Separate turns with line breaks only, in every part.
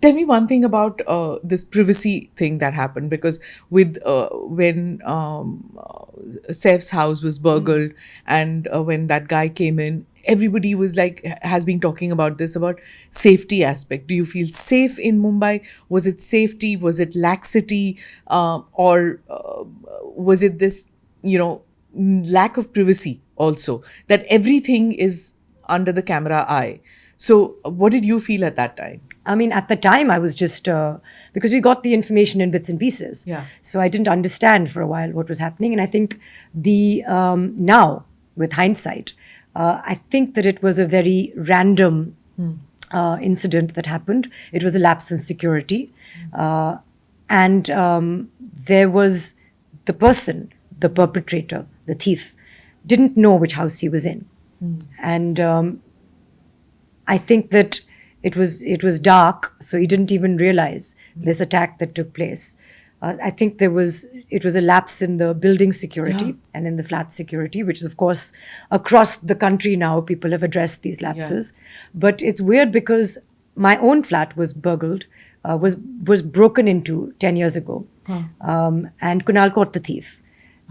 Tell me one thing about this privacy thing that happened, because with when Saif's house was burgled and when that guy came in, everybody was like, has been talking about this, about safety aspect. Do you feel safe in Mumbai? Was it safety? Was it laxity? Or was it this, lack of privacy also, that everything is under the camera eye? So what did you feel at that time?
I mean, at the time, I was just, because we got the information in bits and pieces.
Yeah.
So I didn't understand for a while what was happening. And I think now, with hindsight, I think that it was a very random incident that happened. It was a lapse in security. And there was the person, the perpetrator, the thief, didn't know which house he was in. And I think that it was dark, so he didn't even realize this attack that took place. I think it was a lapse in the building security and in the flat security, which is, of course, across the country now, people have addressed these lapses. But it's weird because my own flat was burgled, was broken into 10 years ago. And Kunal caught the thief.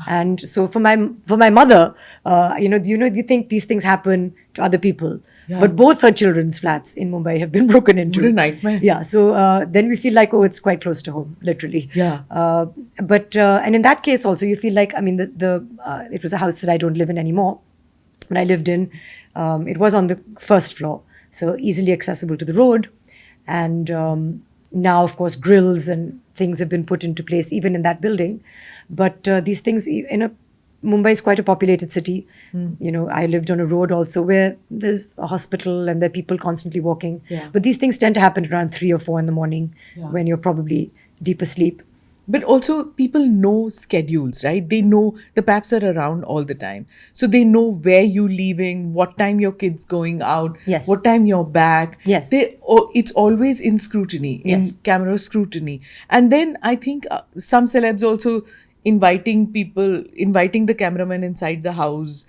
And so for my mother, you think these things happen to other people. Yeah. But both her children's flats in Mumbai have been broken into.
What a nightmare.
Yeah. So then we feel like, it's quite close to home, literally.
Yeah.
But and in that case also, you feel like, I mean, it was a house that I don't live in anymore. When I lived in, it was on the first floor, so easily accessible to the road. And now, of course, grills and things have been put into place even in that building. But these things, Mumbai is quite a populated city. I lived on a road also where there's a hospital and there are people constantly walking.
Yeah.
But these things tend to happen around 3 or 4 in the morning when you're probably deep asleep.
But also people know schedules, right? They know the paps are around all the time. So they know where you're leaving, what time your kid's going out,
Yes.
what time you're back.
Yes.
It's always in scrutiny, in camera scrutiny. And then I think some celebs also inviting the cameraman inside the house.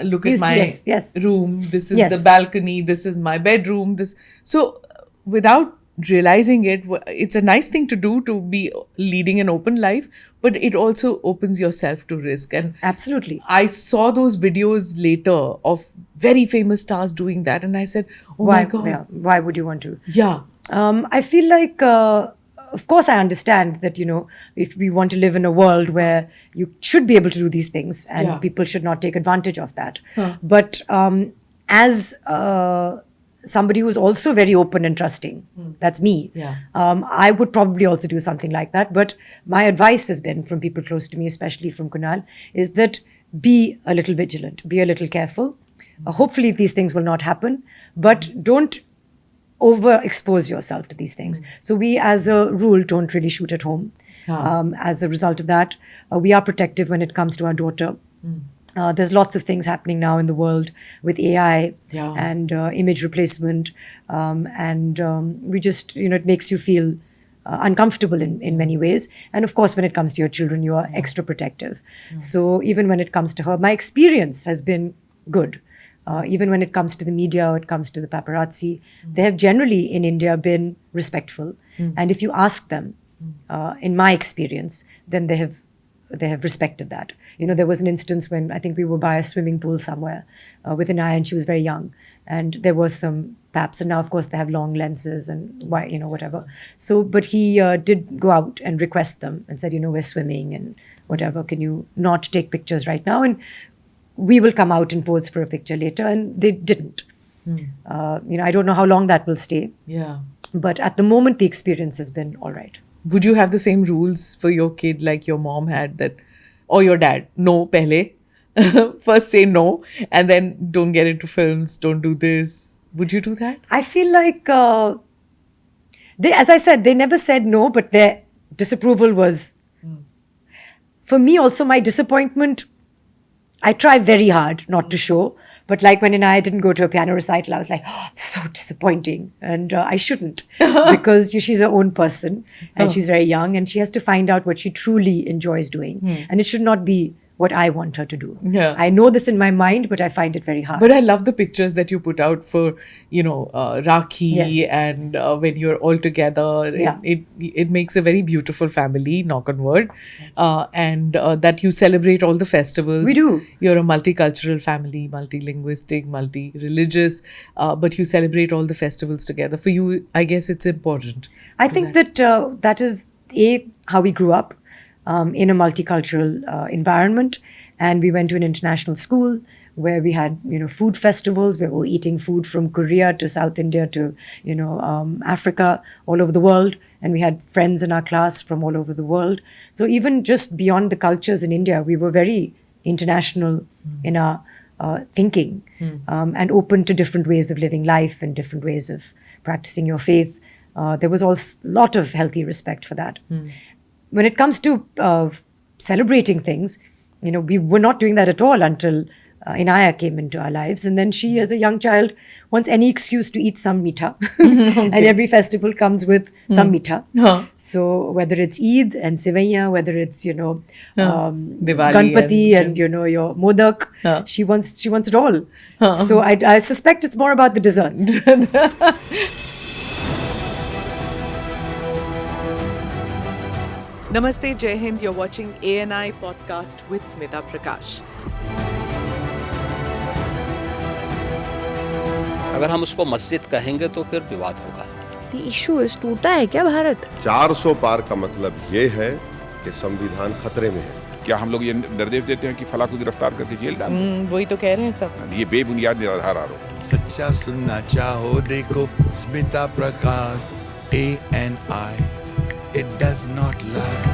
Look at my room. This is the balcony. This is my bedroom. So without realizing it, it's a nice thing to do, to be leading an open life, but it also opens yourself to risk. And
absolutely,
I saw those videos later of very famous stars doing that, and I said,
my
God,
why would you want to?
Yeah.
I feel like, of course, I understand that, if we want to live in a world where you should be able to do these things and people should not take advantage of that. But as somebody who's also very open and trusting, that's me. I would probably also do something like that. But my advice has been from people close to me, especially from Kunal, is that be a little vigilant, be a little careful. Hopefully these things will not happen, but don't overexpose yourself to these things. So we, as a rule, don't really shoot at home. As a result of that, we are protective when it comes to our daughter. There's lots of things happening now in the world with AI and image replacement. We just, it makes you feel uncomfortable in many ways. And of course, when it comes to your children, you are extra protective. So even when it comes to her, my experience has been good. Even when it comes to the media or it comes to the paparazzi, they have generally in India been respectful. And if you ask them, in my experience, then they have respected that. There was an instance when I think we were by a swimming pool somewhere with Anaya, and she was very young, and there was some paps, and now of course they have long lenses and whatever. So, but he did go out and request them and said, we're swimming and whatever, can you not take pictures right now? And we will come out and pose for a picture later, and they didn't. I don't know how long that will stay.
Yeah.
But at the moment, the experience has been all right.
Would you have the same rules for your kid like your mom had, that, or your dad? No, pehle. First say no, and then don't get into films, don't do this. Would you do that?
I feel like, as I said, they never said no, but their disapproval was, for me also, my disappointment, I try very hard not to show. But like when I didn't go to a piano recital, I was like, it's so disappointing. And I shouldn't, because she's her own person and she's very young and she has to find out what she truly enjoys doing. And it should not be what I want her to do.
Yeah.
I know this in my mind, but I find it very hard.
But I love the pictures that you put out for, Rakhi
Yes.
and when you're all together.
Yeah.
It makes a very beautiful family, knock on wood. And that you celebrate all the festivals.
We do.
You're a multicultural family, multilinguistic, multi-religious, but you celebrate all the festivals together. For you, I guess it's important.
I think that that is how we grew up in a multicultural environment, and we went to an international school where we had food festivals where we were eating food from Korea to South India to Africa, all over the world, and we had friends in our class from all over the world. So even just beyond the cultures in India, we were very international in our thinking, and open to different ways of living life and different ways of practicing your faith. There was a lot of healthy respect for that. When it comes to celebrating things, we were not doing that at all until Inaya came into our lives. And then she, as a young child, wants any excuse to eat some meetha. And every festival comes with some meetha. So whether it's Eid and Sivaiya, whether it's,
Diwali
Ganpati and your Modak, she wants it all. So I suspect it's more about the desserts.
Namaste, Jai Hind. You're watching ANI podcast with Smita Prakash.
अगर हम उसको मस्जिद कहेंगे तो फिर विवाद होगा.
The issue is टूटा है क्या भारत?
400 पार का मतलब ये है कि संविधान खतरे में है.
क्या हम लोग ये निर्देश देते हैं कि फला को गिरफ्तार करके जेल डाल दें?
वही तो कह रहे हैं सब.
ये बेबुनियाद निराधार आरोप.
सच्चा सुनना चाहो देखो स्मिता प्रकाश ANI. It does not lie.